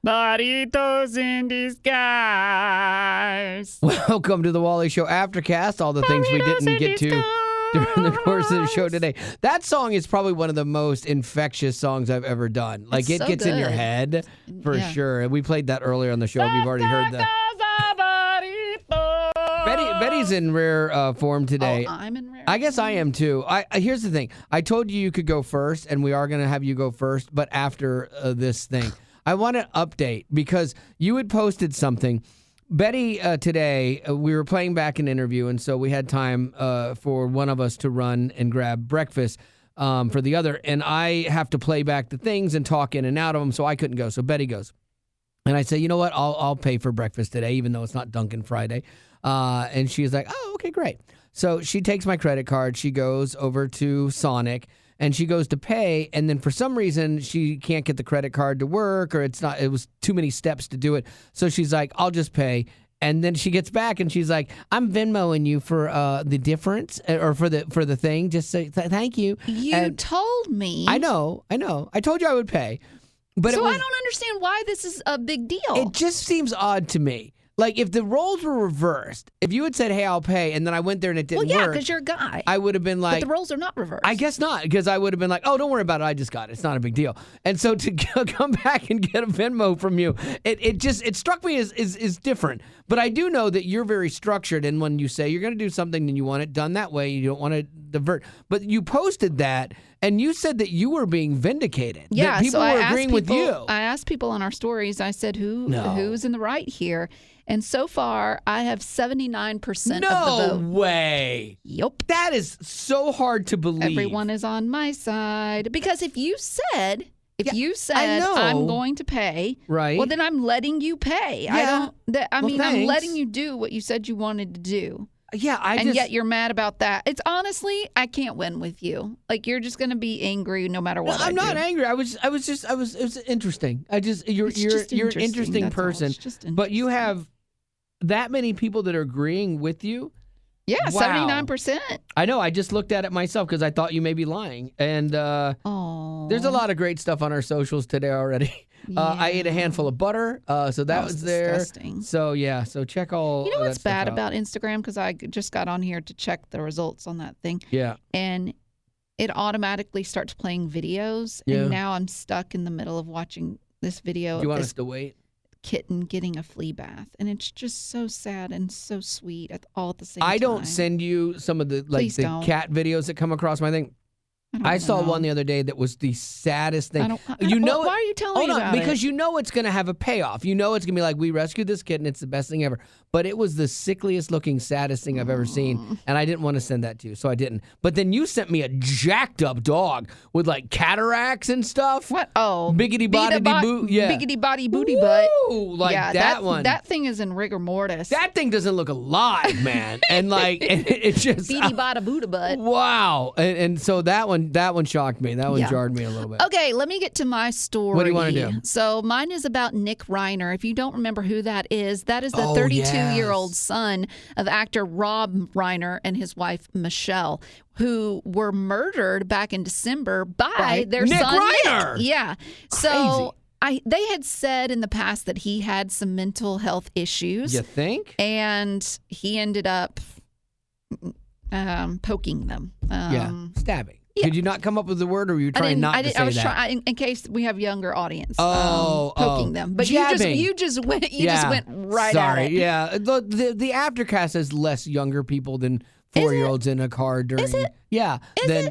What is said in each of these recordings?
Burritos in disguise. Welcome to the Wally Show Aftercast. All the things we didn't get to during the course of the show today. That song is probably one of the most infectious songs I've ever done. Like, it gets in your head for sure. And we played that earlier on the show. If you've already heard that. Betty's in rare form today. Oh, I'm in rare. I guess I am too. Here's the thing. I told you could go first, and we are going to have you go first, but after this thing. I want to update because you had posted something. Betty, today, we were playing back an interview, and so we had time for one of us to run and grab breakfast for the other, and I have to play back the things and talk in and out of them, so I couldn't go. So Betty goes. And I say, you know what, I'll pay for breakfast today, even though it's not Dunkin' Friday. And she's like, oh, okay, great. So she takes my credit card. She goes over to Sonic, and she goes to pay, and then for some reason she can't get the credit card to work, or it was too many steps to do it. So she's like, I'll just pay. And then she gets back and she's like, I'm Venmoing you for the difference or for the thing. Just say thank you. You told me. I know. I told you I would pay. But so I don't understand why this is a big deal. It just seems odd to me. Like, if the roles were reversed, if you had said, hey, I'll pay, and then I went there and it didn't work. Well, yeah, because you're a guy. I would have been like... But the roles are not reversed. I guess not, because I would have been like, oh, don't worry about it. I just got it. It's not a big deal. And so to come back and get a Venmo from you, it struck me as different. But I do know that you're very structured, and when you say you're going to do something and you want it done that way, you don't want to divert. But you posted that, and you said that you were being vindicated. Yeah, that people were agreeing with you. I asked people on our stories, I said, who's in the right here? And so far, I have 79% of the vote. No way. Yep. That is so hard to believe. Everyone is on my side. Because if you said I'm going to pay, right? Well, then I'm letting you pay. Yeah. I'm letting you do what you said you wanted to do. Yeah, yet you're mad about that. It's honestly, I can't win with you. Like, you're just going to be angry no matter what. I'm not angry. It was interesting. You're an interesting person. But you have that many people that are agreeing with you. Yeah, wow. 79%. I know. I just looked at it myself because I thought you may be lying. And there's a lot of great stuff on our socials today already. Yeah. I ate a handful of butter, so that was there. Disgusting. So, yeah. So check all You know what's bad out. about Instagram? Because I just got on here to check the results on that thing. Yeah. And it automatically starts playing videos. Yeah. And now I'm stuck in the middle of watching this video. Do you want us to wait? Kitten getting a flea bath, and it's just so sad and so sweet all at the same time. I don't send you some of the cat videos that come across my thing. I saw one the other day that was the saddest thing. Why are you telling me about it? Because you know it's going to have a payoff. You know it's going to be like, we rescued this kitten. It's the best thing ever. But it was the sickliest looking, saddest thing I've ever seen. And I didn't want to send that to you, so I didn't. But then you sent me a jacked up dog with like cataracts and stuff. What? Oh. Biggity body boot. Yeah. Biggity body booty butt. Like that one. That thing is in rigor mortis. That thing doesn't look alive, man. And like, it's just. Beady bada booty butt. Wow. And so that one shocked me. That one jarred me a little bit. Okay, let me get to my story. What do you want to do? So mine is about Nick Reiner. If you don't remember who that is the 32-year-old son of actor Rob Reiner and his wife Michelle, who were murdered back in December by their Nick son Reiner. Nick. Yeah. So they had said in the past that he had some mental health issues. You think? And he ended up poking them. Stabbing. Yeah. Did you not come up with the word, or were you trying not to say that? I was trying, in case we have younger audience, poking them. But you just went right at it. Yeah. The Aftercast has less younger people than 4-year-olds in a car during. Is it? Yeah.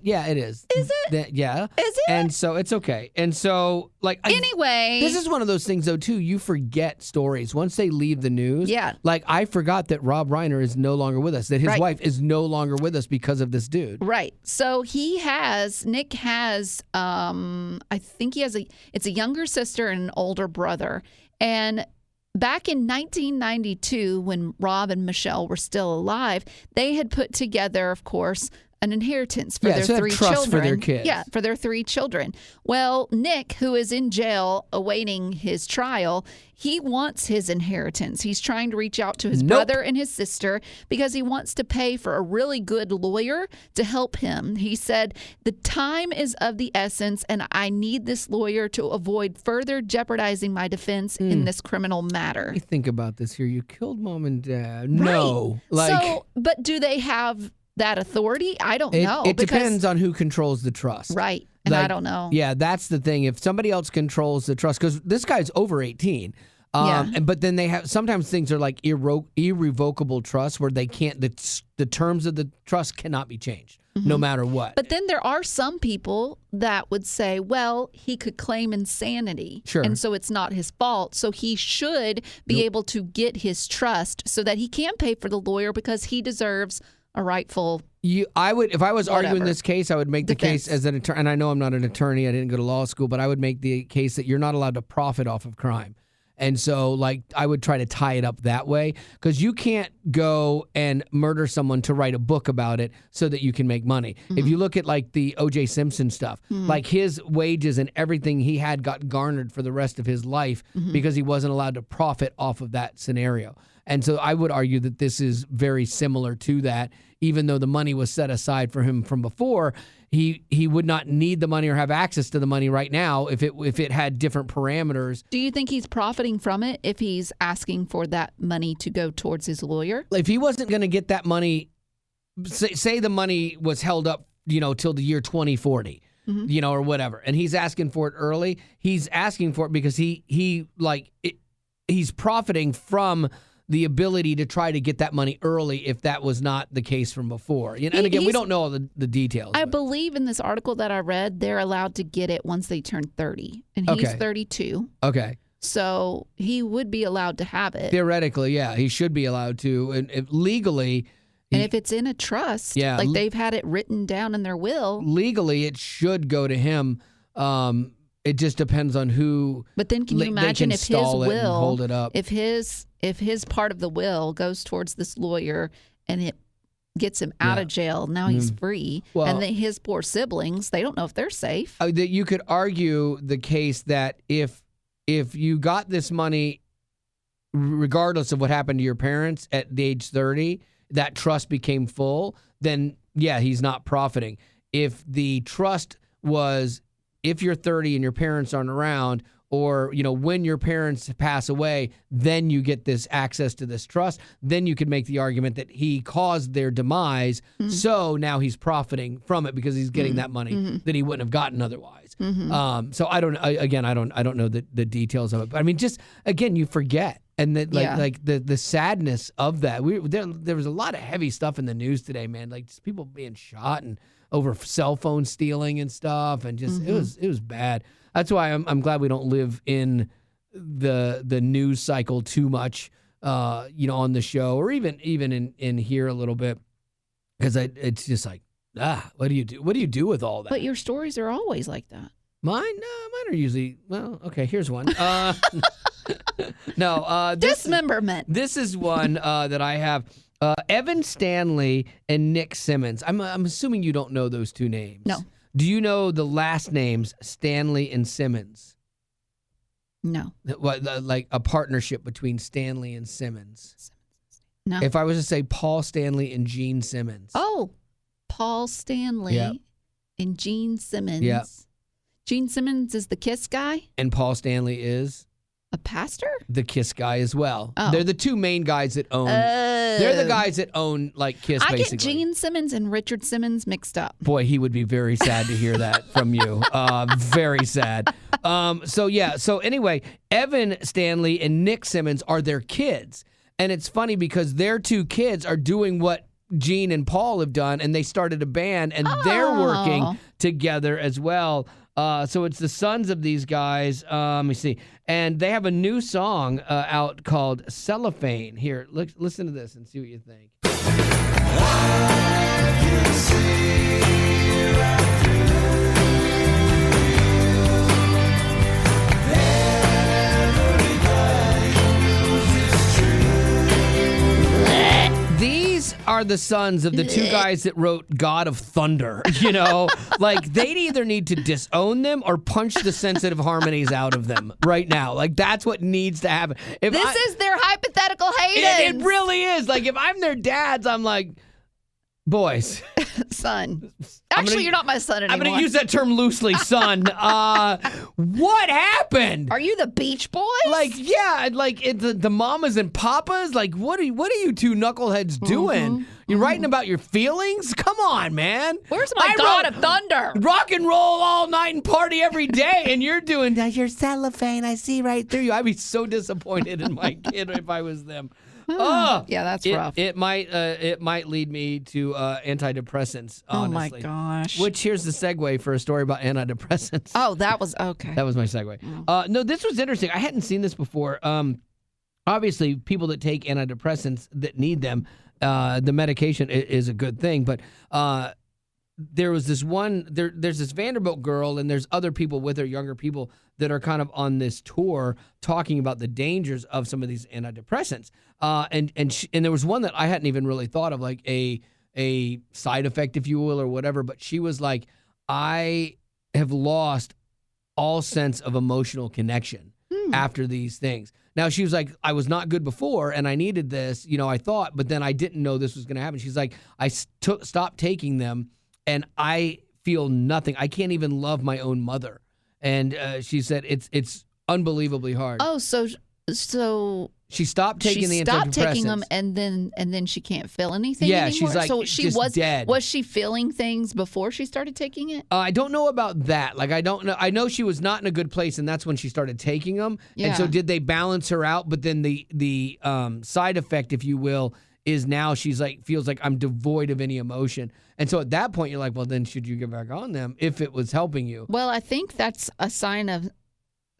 Yeah, it is. Is it? Yeah. Is it? And so it's okay. And so, anyway. This is one of those things, though, too. You forget stories. Once they leave the news. Yeah. Like, I forgot that Rob Reiner is no longer with us, that his wife is no longer with us because of this dude. Right. So Nick has, I think it's a younger sister and an older brother. And back in 1992, when Rob and Michelle were still alive, they had put together, of course, an inheritance for their so they have 3 trust children. for their kids. Yeah, for their 3 children. Well, Nick, who is in jail awaiting his trial, he wants his inheritance. He's trying to reach out to his brother and his sister because he wants to pay for a really good lawyer to help him. He said, the time is of the essence, and I need this lawyer to avoid further jeopardizing my defense in this criminal matter. You think about this here. You killed mom and dad. Right. No. But do they have that authority? I don't know. It depends on who controls the trust. Right. And I don't know. Yeah, that's the thing. If somebody else controls the trust, because this guy's over 18. But then they have, sometimes things are like irrevocable trust where they can't, the terms of the trust cannot be changed no matter what. But then there are some people that would say, well, he could claim insanity. Sure. And so it's not his fault. So he should be able to get his trust so that he can pay for the lawyer because he deserves a rightful if I was arguing whatever. this case, I would make the Defense. case as an attorney, and I know I'm not an attorney, I didn't go to law school, but I would make the case that you're not allowed to profit off of crime. And so, I would try to tie it up that way because you can't go and murder someone to write a book about it so that you can make money. If you look at, the O.J. Simpson stuff, his wages and everything he had got garnered for the rest of his life because he wasn't allowed to profit off of that scenario. And so I would argue that this is very similar to that. Even though the money was set aside for him from before, he would not need the money or have access to the money right now if it had different parameters. Do you think he's profiting from it if he's asking for that money to go towards his lawyer? If he wasn't going to get that money, say the money was held up, till the year 2040, or whatever, and he's asking for it early, he's asking for it because he's profiting from the ability to try to get that money early if that was not the case from before. And again, we don't know all the details. I believe in this article that I read, they're allowed to get it once they turn 30. And he's 32. Okay. So he would be allowed to have it. Theoretically, yeah, he should be allowed to. And legally... And if it's in a trust, they've had it written down in their will. Legally, it should go to him. It just depends on who. But then can you imagine if his will, hold it up. if his part of the will goes towards this lawyer and it gets him out of jail, now he's free, and then his poor siblings, they don't know if they're safe. That you could argue the case that if you got this money, regardless of what happened to your parents at the age 30, that trust became full, then he's not profiting. If the trust was, if you're 30 and your parents aren't around, or, when your parents pass away, then you get this access to this trust, then you could make the argument that he caused their demise, so now he's profiting from it because he's getting that money that he wouldn't have gotten otherwise. So I don't know the details of it. But I mean, just, again, you forget. And the sadness of that. There was a lot of heavy stuff in the news today, man. Just people being shot and over cell phone stealing and stuff, and just it was bad. That's why I'm glad we don't live in the news cycle too much, on the show or even in here a little bit, because it's just what do you do? What do you do with all that? But your stories are always like that. Mine are usually, okay. Here's one. No, Dismemberment. This is one that I have. Evan Stanley and Nick Simmons. I'm assuming you don't know those two names. No. Do you know the last names Stanley and Simmons? No. Like a partnership between Stanley and Simmons. No. If I was to say Paul Stanley and Gene Simmons. Oh, Paul Stanley and Gene Simmons. Yeah. Gene Simmons is the Kiss guy? And Paul Stanley is? A pastor? The Kiss guy as well. Oh. They're the two main guys that own. They're the guys that own Kiss. I basically. get Gene Simmons and Richard Simmons mixed up. Boy, he would be very sad to hear that from you. Very sad. So anyway, Evan Stanley and Nick Simmons are their kids, and it's funny because their two kids are doing what Gene and Paul have done, and they started a band, and they're working together as well. So it's the sons of these guys. Let me see. And they have a new song out called Cellophane. Here, listen to this and see what you think. These are are the sons of the two guys that wrote God of Thunder, you know? Like, they'd either need to disown them or punch the sensitive harmonies out of them right now. Like, that's what needs to happen. This is their hypothetical Hayden. It really is. Like, if I'm their dads, I'm like, boys. Son. Actually, you're not my son anymore. I'm going to use that term loosely, son. What happened? Are you the Beach Boys? Like, yeah, like the mamas and papas. Like, what are you two knuckleheads doing? You're writing about your feelings? Come on, man. Where's my God of Thunder? Rock and roll all night and party every day, and you're doing your cellophane. I see right through you. I'd be so disappointed in my kid if I was them. Oh, yeah, that's rough. It might lead me to antidepressants, honestly. Oh, my gosh. Which, here's the segue for a story about antidepressants. Oh, that was okay. That was my segue. No, this was interesting. I hadn't seen this before. Obviously, people that take antidepressants that need them, the medication is a good thing. But there was this one, there's this Vanderbilt girl, and there's other people with her, younger people, that are kind of on this tour talking about the dangers of some of these antidepressants. And there was one that I hadn't even really thought of, like a side effect, if you will, or whatever. But she was like, I have lost all sense of emotional connection after these things. Now, she was like, I was not good before, and I needed this, I thought, but then I didn't know this was going to happen. She's like, I stopped taking them, and I feel nothing. I can't even love my own mother. And she said it's unbelievably hard. Oh, so she stopped taking the antidepressants. Stopped taking them, and then she can't feel anything yeah, anymore? She's like, so she just dead. Was she feeling things before she started taking it? I don't know about that. Like, I don't know. I know she was not in a good place, and that's when she started taking them. Yeah. And so did they balance her out? But then the side effect, if you will, is now she's like, feels like I'm devoid of any emotion. And so at that point, you're like, well, then should you get back on them if it was helping you? Well, I think that's a sign of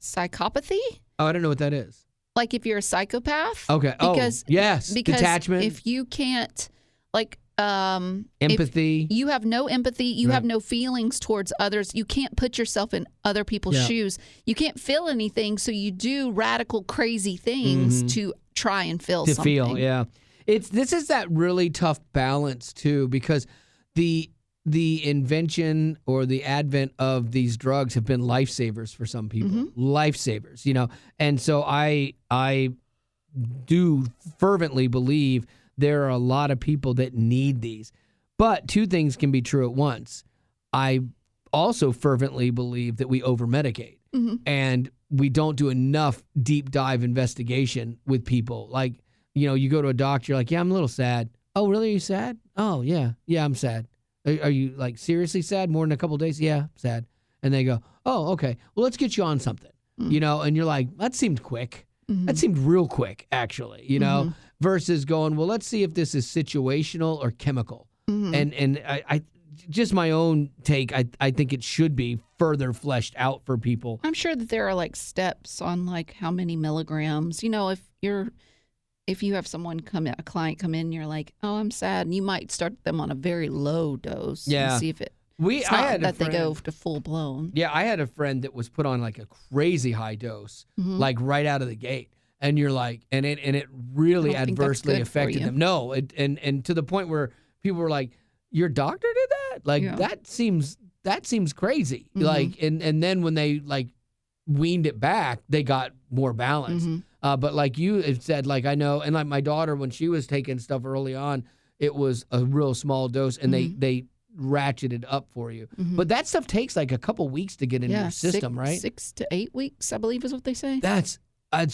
psychopathy. Oh, I don't know what that is. Like if you're a psychopath. Okay. Because detachment. If you can't, like, empathy. If you have no empathy. You have no feelings towards others. You can't put yourself in other people's shoes. You can't feel anything. So you do radical, crazy things to try and feel something. This is that really tough balance too, because the invention or the advent of these drugs have been lifesavers for some people. Lifesavers, And so I do fervently believe there are a lot of people that need these. But two things can be true at once. I also fervently believe that we over-medicate. And we don't do enough deep dive investigation with people. Like, you go to a doctor, you're like, yeah, I'm a little sad. Oh, really? Are you sad? Oh, yeah. Yeah, I'm sad. Are you, like, seriously sad? More than a couple of days? Yeah, sad. And they go, oh, okay. Well, let's get you on something. And you're like, that seemed quick. That seemed real quick, actually, versus going, well, let's see if this is situational or chemical. And I just my own take, I think it should be further fleshed out for people. I'm sure that there are, like, steps on, like, how many milligrams. If you have a client come in, you're like, oh, I'm sad, and you might start them on a very low dose and see if it's not that they go to full blown. Yeah, I had a friend that was put on like a crazy high dose, like right out of the gate, and you're like, and it really adversely affected them. No, and to the point where people were like, your doctor did that? Like that seems crazy. Like, and then when they like weaned it back, they got more balance. But like you have said, like I know, and like my daughter, when she was taking stuff early on, it was a real small dose, and they ratcheted up for you. But that stuff takes like a couple weeks to get into your system, right? 6 to 8 weeks, I believe, is what they say. That's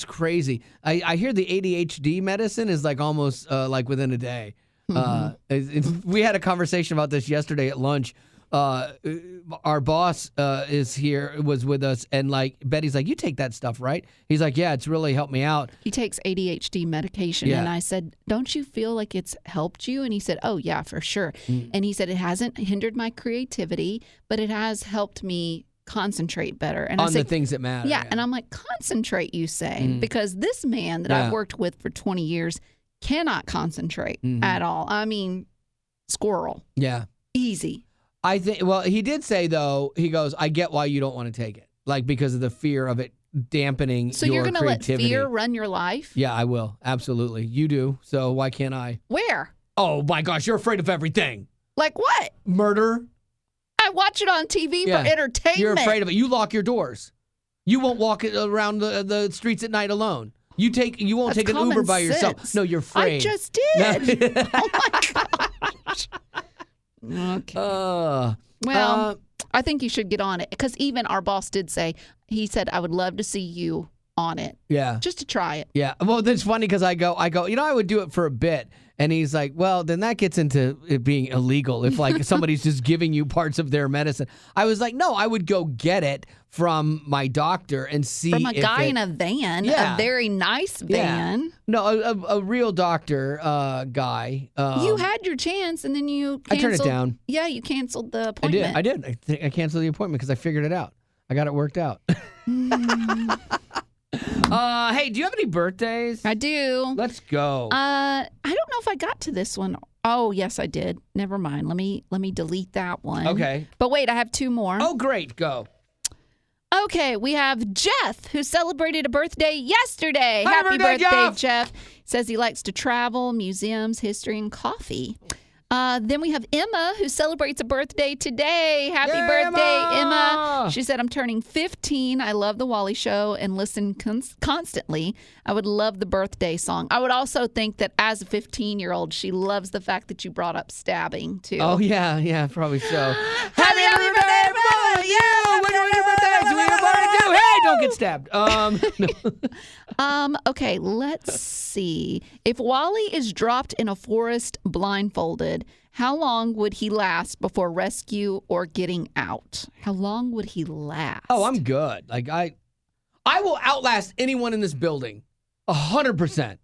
crazy. I hear the ADHD medicine is like almost like within a day. We had a conversation about this yesterday at lunch. Our boss was with us, and like Betty's like, you take that stuff, right? He's like, yeah, it's really helped me out. He takes ADHD medication, and I said, don't you feel like it's helped you? And he said, oh yeah, for sure. And he said, it hasn't hindered my creativity, but it has helped me concentrate better. And on the things that matter. Yeah, and I'm like, concentrate, you say, because this man that I've worked with for 20 years cannot concentrate at all. I mean, squirrel. Yeah. Easy. I think, well, he did say, though, he goes, I get why you don't want to take it. Like, because of the fear of it dampening your creativity. So you're going to let fear run your life? Yeah, I will. Absolutely. You do. So why can't I? Where? Oh, my gosh. You're afraid of everything. Like what? Murder. I watch it on TV for entertainment. You're afraid of it. You lock your doors. You won't walk around the streets at night alone. You won't take an Uber by yourself. No, you're afraid. I just did. Oh my gosh. Okay. Well, I think you should get on it because even our boss did say, he said, I would love to see you on it. Yeah. Just to try it. Yeah. Well, that's funny because I go, I would do it for a bit. And he's like, well, then that gets into it being illegal if like somebody's just giving you parts of their medicine. I was like, no, I would go get it from my doctor and see from a guy in a van, a very nice van. Yeah. No, a real doctor guy. You had your chance and then you canceled. I turned it down. Yeah, you canceled the appointment. I did. I canceled the appointment because I figured it out. I got it worked out. Hey, do you have any birthdays? I do. Let's go. I don't know if I got to this one. Oh, yes, I did. Never mind. Let me delete that one. Okay. But wait, I have two more. Oh, great. Go. Okay, we have Jeff, who celebrated a birthday yesterday. Happy birthday, Jeff. Says he likes to travel, museums, history, and coffee. Then we have Emma, who celebrates a birthday today. Happy birthday, Emma. She said, I'm turning 15. I love the Wally show and listen constantly. I would love the birthday song. I would also think that as a 15-year-old, she loves the fact that you brought up stabbing, too. Oh, yeah, probably so. Happy birthday, Mama! Yeah! When are your birthdays? We are born to do. Hey, don't get stabbed. No. Okay, let's see. If Wally is dropped in a forest blindfolded, how long would he last before rescue or getting out? How long would he last? Oh, I'm good. Like I will outlast anyone in this building. 100%.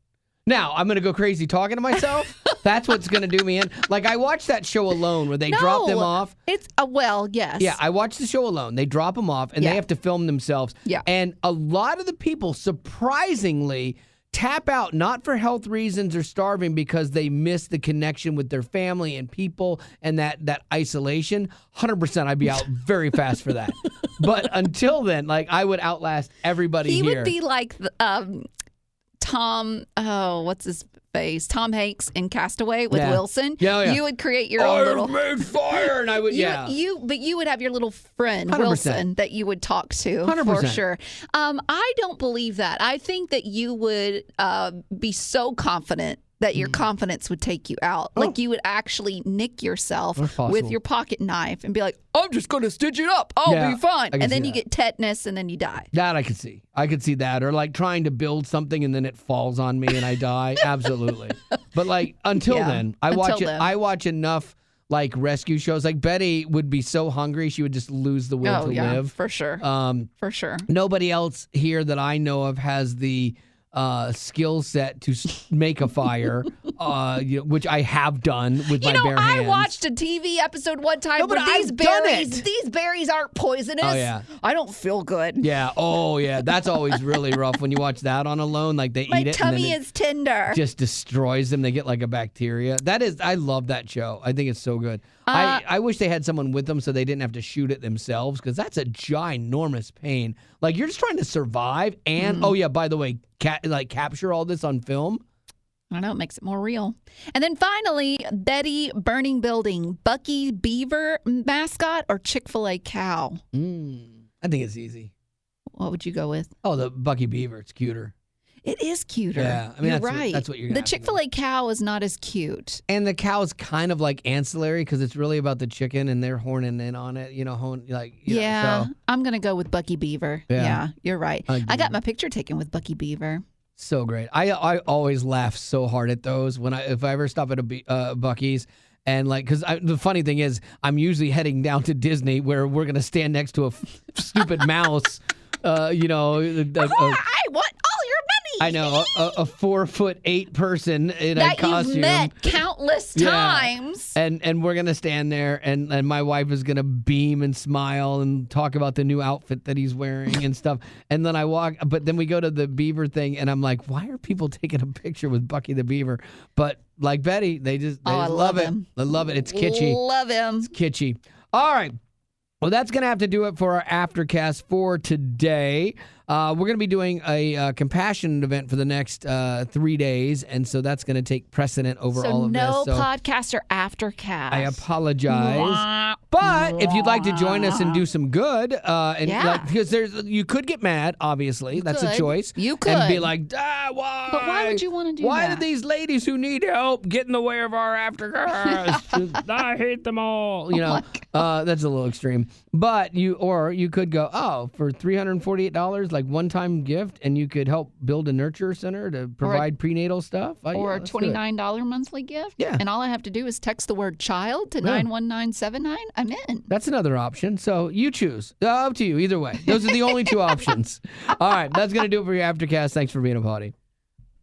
Now, I'm going to go crazy talking to myself. That's what's going to do me in. Like, I watched that show Alone where they drop them off. It's, well, yes. Yeah, I watched the show Alone. They drop them off, and they have to film themselves. Yeah. And a lot of the people, surprisingly, tap out, not for health reasons or starving, because they miss the connection with their family and people and that isolation. 100% I'd be out very fast for that. But until then, like, I would outlast everybody here. He would be like Tom, what's his face? Tom Hanks in Castaway with Wilson. Yeah. You would create your own little. I've made fire, and I would. But you would have your little friend 100%. Wilson that you would talk to 100%. for sure. I don't believe that. I think that you would be so confident that your confidence would take you out. Like you would actually nick yourself with your pocket knife and be like, I'm just going to stitch it up. I'll be fine. And then you get tetanus and then you die. That I could see. I could see that. Or like trying to build something and then it falls on me and I die. Absolutely. But like until then, I watch enough like rescue shows. Like Betty would be so hungry she would just lose the will to live. For sure. For sure. Nobody else here that I know of has the skill set to make a fire, which I have done with my bare hands. I watched a TV episode one time where these berries aren't poisonous. Oh, yeah. I don't feel good. Yeah. Oh, yeah. That's always really rough when you watch that on Alone. Like they eat it. My tummy is tender. Just destroys them. They get like a bacteria. I love that show. I think it's so good. I wish they had someone with them so they didn't have to shoot it themselves because that's a ginormous pain. Like you're just trying to survive and, by the way, capture all this on film. I don't know. It makes it more real. And then finally, Betty burning building, Buc-ee Beaver mascot or Chick Fil A cow? I think it's easy. What would you go with? Oh, the Buc-ee Beaver. It's cuter. It is cuter. Yeah, I mean, you're right. That's what you're gonna The Chick Fil A cow is not as cute. And the cow's kind of like ancillary because it's really about the chicken and they're horning in on it. So. I'm gonna go with Buc-ee Beaver. Yeah, you're right. I got my picture taken with Buc-ee Beaver. So great. I always laugh so hard at those if I ever stop at a Buc-ee's. And because the funny thing is, I'm usually heading down to Disney where we're gonna stand next to a stupid mouse. I want all your money. I know a 4'8" person in a costume that you've met countless times. And we're gonna stand there, and my wife is gonna beam and smile and talk about the new outfit that he's wearing and stuff. And then I walk, but then we go to the beaver thing, and I'm like, why are people taking a picture with Buc-ee the Beaver? But like Betty, they just love it. Him. I love it. It's kitschy. Love him. It's kitschy. All right. Well, that's going to have to do it for our Aftercast for today. we're going to be doing a compassion event for the next 3 days, and so that's going to take precedent over all of this. So no podcast or Aftercast. I apologize. But if you'd like to join us and do some good, because you could get mad, obviously. That's a choice. You could. And be like, why? But why would you want to do that? Why do these ladies who need help get in the way of our Aftercast? I hate them all. That's a little extreme. But you could go, for $348, like one-time gift, and you could help build a nurture center to provide prenatal stuff. Or a $29 monthly gift. Yeah. And all I have to do is text the word child to 91979. I'm in. That's another option. So you choose. Up to you. Either way. Those are the only two options. All right. That's going to do it for your Aftercast. Thanks for being a party.